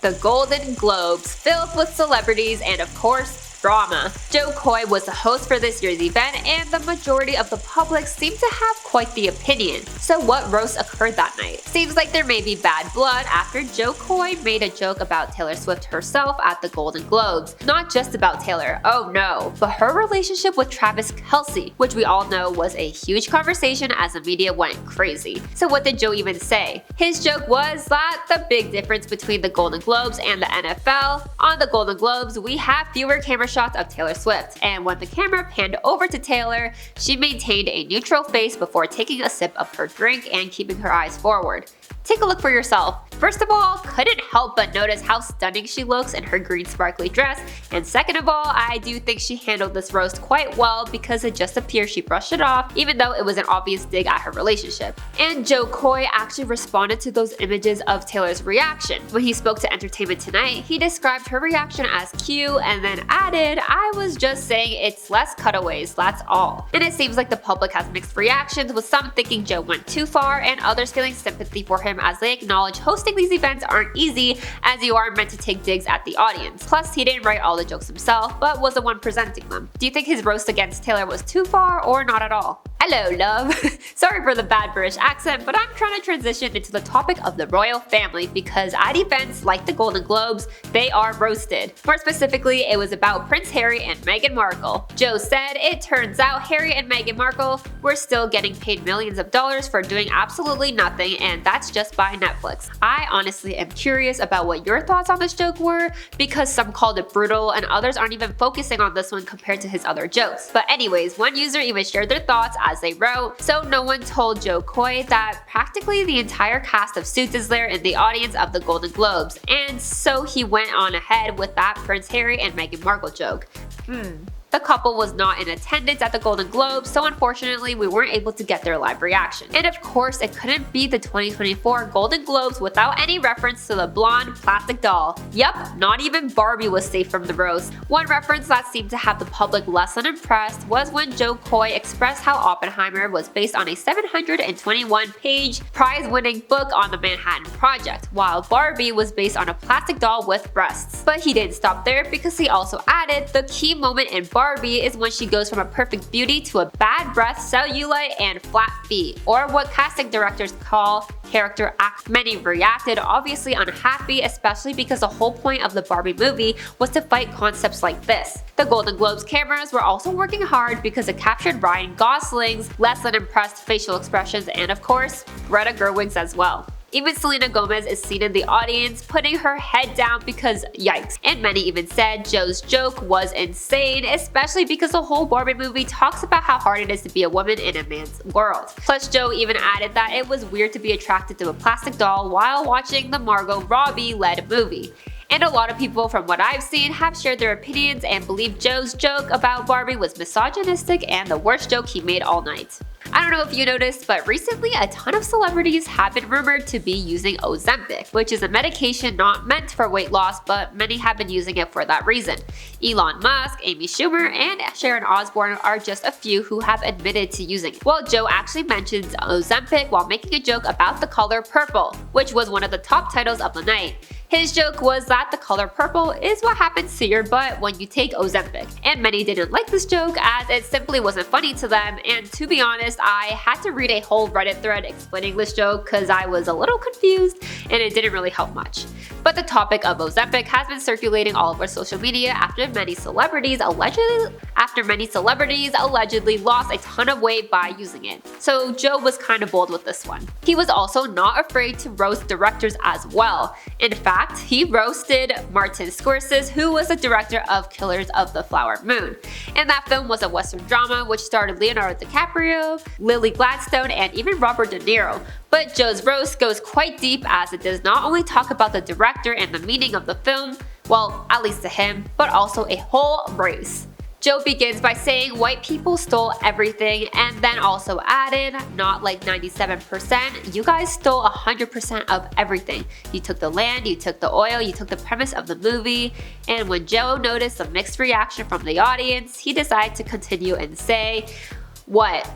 The Golden Globes, filled with celebrities and of course, drama. Jo Koy was the host for this year's event, and the majority of the public seemed to have quite the opinion. So what roast occurred that night? Seems like there may be bad blood after Jo Koy made a joke about Taylor Swift herself at the Golden Globes. Not just about Taylor, oh no, but her relationship with Travis Kelce, which we all know was a huge conversation as the media went crazy. So what did Jo even say? His joke was that the big difference between the Golden Globes and the NFL, on the Golden Globes we have fewer camera shots of Taylor Swift, and when the camera panned over to Taylor, she maintained a neutral face before taking a sip of her drink and keeping her eyes forward. Take a look for yourself. First of all, couldn't help but notice how stunning she looks in her green sparkly dress, and second of all, I do think she handled this roast quite well because it just appears she brushed it off even though it was an obvious dig at her relationship. And Jo Koy actually responded to those images of Taylor's reaction. When he spoke to Entertainment Tonight, he described her reaction as cute and then added, "I was just saying it's less cutaways, that's all." And it seems like the public has mixed reactions, with some thinking Jo went too far and others feeling sympathy for him as they acknowledge hosting these events aren't easy, as you are meant to take digs at the audience. Plus, he didn't write all the jokes himself, but was the one presenting them. Do you think his roast against Taylor was too far or not at all? Hello, love. Sorry for the bad British accent, but I'm trying to transition into the topic of the royal family because at events like the Golden Globes, they are roasted. More specifically, it was about Prince Harry and Meghan Markle. Jo said, "It turns out Harry and Meghan Markle were still getting paid millions of dollars for doing absolutely nothing, and that's just by Netflix." I honestly am curious about what your thoughts on this joke were, because some called it brutal and others aren't even focusing on this one compared to his other jokes. But anyways, one user even shared their thoughts as they wrote, "So no one told Jo Koy that practically the entire cast of Suits is there in the audience of the Golden Globes, and so he went on ahead with that Prince Harry and Meghan Markle joke." The couple was not in attendance at the Golden Globes, so unfortunately we weren't able to get their live reaction. And of course, it couldn't be the 2024 Golden Globes without any reference to the blonde plastic doll. Yup, not even Barbie was safe from the roast. One reference that seemed to have the public less than impressed was when Jo Koy expressed how Oppenheimer was based on a 721-page prize-winning book on the Manhattan Project, while Barbie was based on a plastic doll with breasts. But he didn't stop there, because he also added, "The key moment in Barbie is when she goes from a perfect beauty to a bad breath, cellulite, and flat feet, or what casting directors call character act." Many reacted obviously unhappy, especially because the whole point of the Barbie movie was to fight concepts like this. The Golden Globes cameras were also working hard because it captured Ryan Gosling's less than impressed facial expressions and of course, Greta Gerwig's as well. Even Selena Gomez is seen in the audience putting her head down because yikes. And many even said Jo's joke was insane, especially because the whole Barbie movie talks about how hard it is to be a woman in a man's world. Plus, Jo even added that it was weird to be attracted to a plastic doll while watching the Margot Robbie-led movie. And a lot of people, from what I've seen, have shared their opinions and believe Jo's joke about Barbie was misogynistic and the worst joke he made all night. I don't know if you noticed, but recently a ton of celebrities have been rumored to be using Ozempic, which is a medication not meant for weight loss, but many have been using it for that reason. Elon Musk, Amy Schumer, and Sharon Osbourne are just a few who have admitted to using it. Well, Jo actually mentions Ozempic while making a joke about the color purple, which was one of the top titles of the night. His joke was that the color purple is what happens to your butt when you take Ozempic, and many didn't like this joke as it simply wasn't funny to them, and to be honest, I had to read a whole Reddit thread explaining this joke because I was a little confused and it didn't really help much. But the topic of Ozempic has been circulating all over social media after many celebrities allegedly lost a ton of weight by using it. So Jo was kind of bold with this one. He was also not afraid to roast directors as well. In fact, he roasted Martin Scorsese, who was the director of Killers of the Flower Moon. And that film was a Western drama which starred Leonardo DiCaprio, Lily Gladstone, and even Robert De Niro. But Jo's roast goes quite deep as it does not only talk about the director and the meaning of the film, well, at least to him, but also a whole race. Jo begins by saying white people stole everything and then also added, not like 97%, you guys stole 100% of everything. You took the land, you took the oil, you took the premise of the movie. And when Jo noticed a mixed reaction from the audience, he decided to continue and say, what?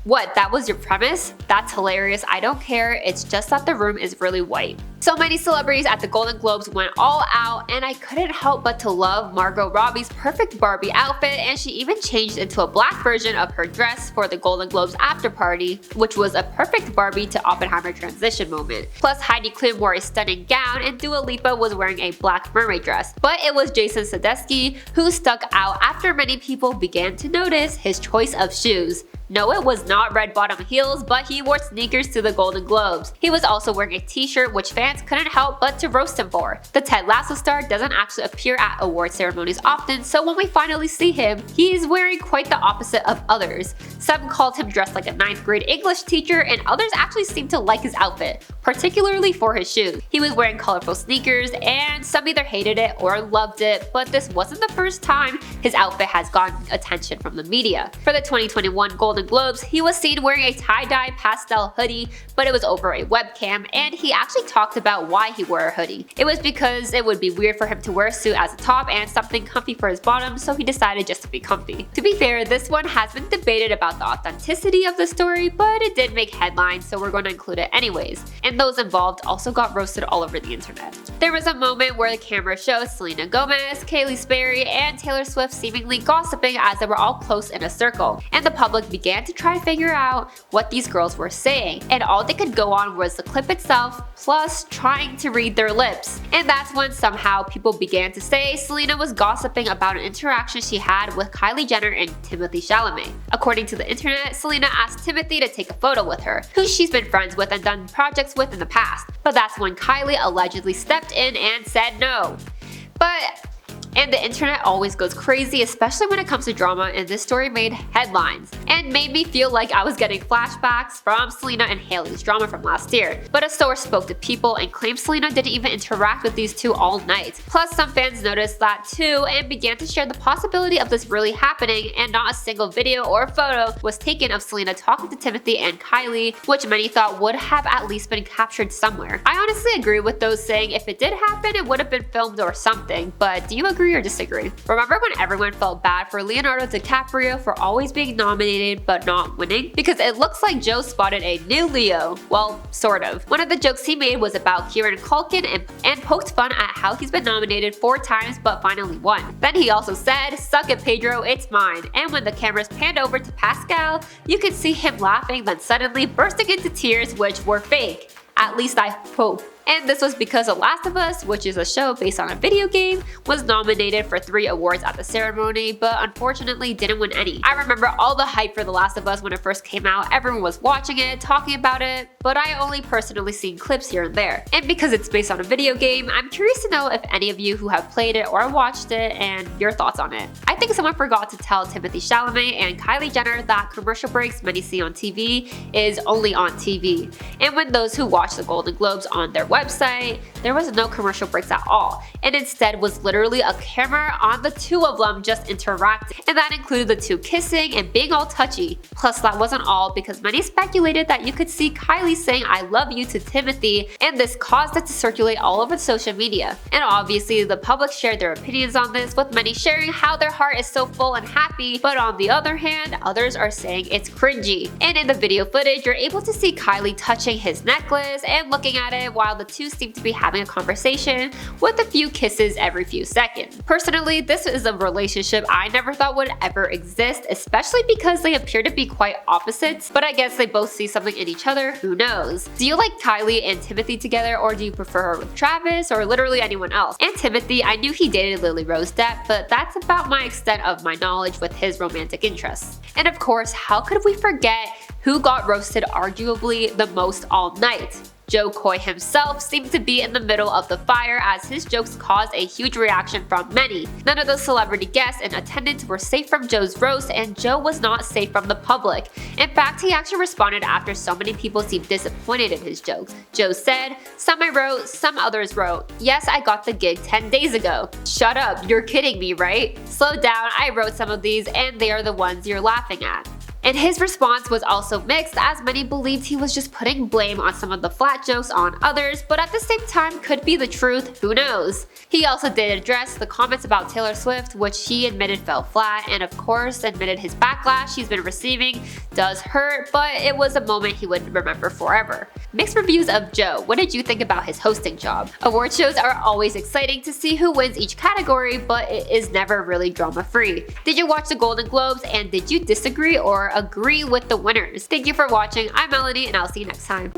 What, that was your premise? That's hilarious. I don't care. It's just that the room is really white. So many celebrities at the Golden Globes went all out, and I couldn't help but to love Margot Robbie's perfect Barbie outfit, and she even changed into a black version of her dress for the Golden Globes after party, which was a perfect Barbie to Oppenheimer transition moment. Plus, Heidi Klum wore a stunning gown, and Dua Lipa was wearing a black mermaid dress. But it was Jason Sudeikis who stuck out after many people began to notice his choice of shoes. No, it was not red bottom heels, but he wore sneakers to the Golden Globes. He was also wearing a t-shirt which fans couldn't help but to roast him for. The Ted Lasso star doesn't actually appear at award ceremonies often, so when we finally see him, he is wearing quite the opposite of others. Some called him dressed like a 9th grade English teacher, and others actually seemed to like his outfit, particularly for his shoes. He was wearing colorful sneakers, and some either hated it or loved it, but this wasn't the first time his outfit has gotten attention from the media. For the 2021 Golden Globes, he was seen wearing a tie-dye pastel hoodie, but it was over a webcam, and he actually talked about why he wore a hoodie. It was because it would be weird for him to wear a suit as a top and something comfy for his bottom, so he decided just to be comfy. To be fair, this one has been debated about the authenticity of the story, but it did make headlines, so we're going to include it anyways. And those involved also got roasted all over the internet. There was a moment where the camera shows Selena Gomez, Kaylee Sperry, and Taylor Swift seemingly gossiping as they were all close in a circle, and the public began to try to figure out what these girls were saying, and all they could go on was the clip itself, plus trying to read their lips. And that's when somehow people began to say Selena was gossiping about an interaction she had with Kylie Jenner and Timothée Chalamet. According to the internet, Selena asked Timothy to take a photo with her, who she's been friends with and done projects with in the past, but that's when Kylie allegedly stepped in and said no. And the internet always goes crazy, especially when it comes to drama, and this story made headlines and made me feel like I was getting flashbacks from Selena and Hailey's drama from last year. But a source spoke to people and claimed Selena didn't even interact with these two all night. Plus, some fans noticed that too and began to share the possibility of this really happening, and not a single video or photo was taken of Selena talking to Timothy and Kylie, which many thought would have at least been captured somewhere. I honestly agree with those saying if it did happen, it would have been filmed or something, but do you agree or disagree? Remember when everyone felt bad for Leonardo DiCaprio for always being nominated but not winning? Because it looks like Joe spotted a new Leo. Well, sort of. One of the jokes he made was about Kieran Culkin and poked fun at how he's been nominated 4 times but finally won. Then he also said, "Suck it, Pedro, it's mine." And when the cameras panned over to Pascal, you could see him laughing, then suddenly bursting into tears, which were fake. At least I hope. And this was because The Last of Us, which is a show based on a video game, was nominated for 3 awards at the ceremony, but unfortunately didn't win any. I remember all the hype for The Last of Us when it first came out. Everyone was watching it, talking about it, but I only personally seen clips here and there. And because it's based on a video game, I'm curious to know if any of you who have played it or watched it and your thoughts on it. I think someone forgot to tell Timothée Chalamet and Kylie Jenner that commercial breaks many see on TV is only on TV. And when those who watch the Golden Globes on their website, there was no commercial breaks at all, and instead was literally a camera on the two of them just interacting, and that included the two kissing and being all touchy. Plus, that wasn't all, because many speculated that you could see Kylie saying "I love you" to Timothy, and this caused it to circulate all over social media. And obviously the public shared their opinions on this, with many sharing how their heart is so full and happy, but on the other hand, others are saying it's cringy. And in the video footage, you're able to see Kylie touching his necklace and looking at it, while the two seem to be having a conversation with a few kisses every few seconds. Personally, this is a relationship I never thought would ever exist, especially because they appear to be quite opposites, but I guess they both see something in each other, who knows. Do you like Kylie and Timothy together, or do you prefer her with Travis, or literally anyone else? And Timothy, I knew he dated Lily Rose Depp, but that's about my extent of my knowledge with his romantic interests. And of course, how could we forget who got roasted arguably the most all night? Joe Coy himself seemed to be in the middle of the fire, as his jokes caused a huge reaction from many. None of the celebrity guests in attendance were safe from Joe's roast, and Joe was not safe from the public. In fact, he actually responded after so many people seemed disappointed in his jokes. Joe said, "Some I wrote, some others wrote. Yes, I got the gig 10 days ago. Shut up, you're kidding me, right? Slow down, I wrote some of these and they are the ones you're laughing at." And his response was also mixed, as many believed he was just putting blame on some of the flat jokes on others, but at the same time could be the truth, who knows. He also did address the comments about Taylor Swift, which he admitted fell flat, and of course admitted his backlash he's been receiving does hurt, but it was a moment he would remember forever. Mixed reviews of Joe. What did you think about his hosting job? Award shows are always exciting to see who wins each category, but it is never really drama-free. Did you watch the Golden Globes, and did you disagree or agree with the winners? Thank you for watching. I'm Melanie, and I'll see you next time.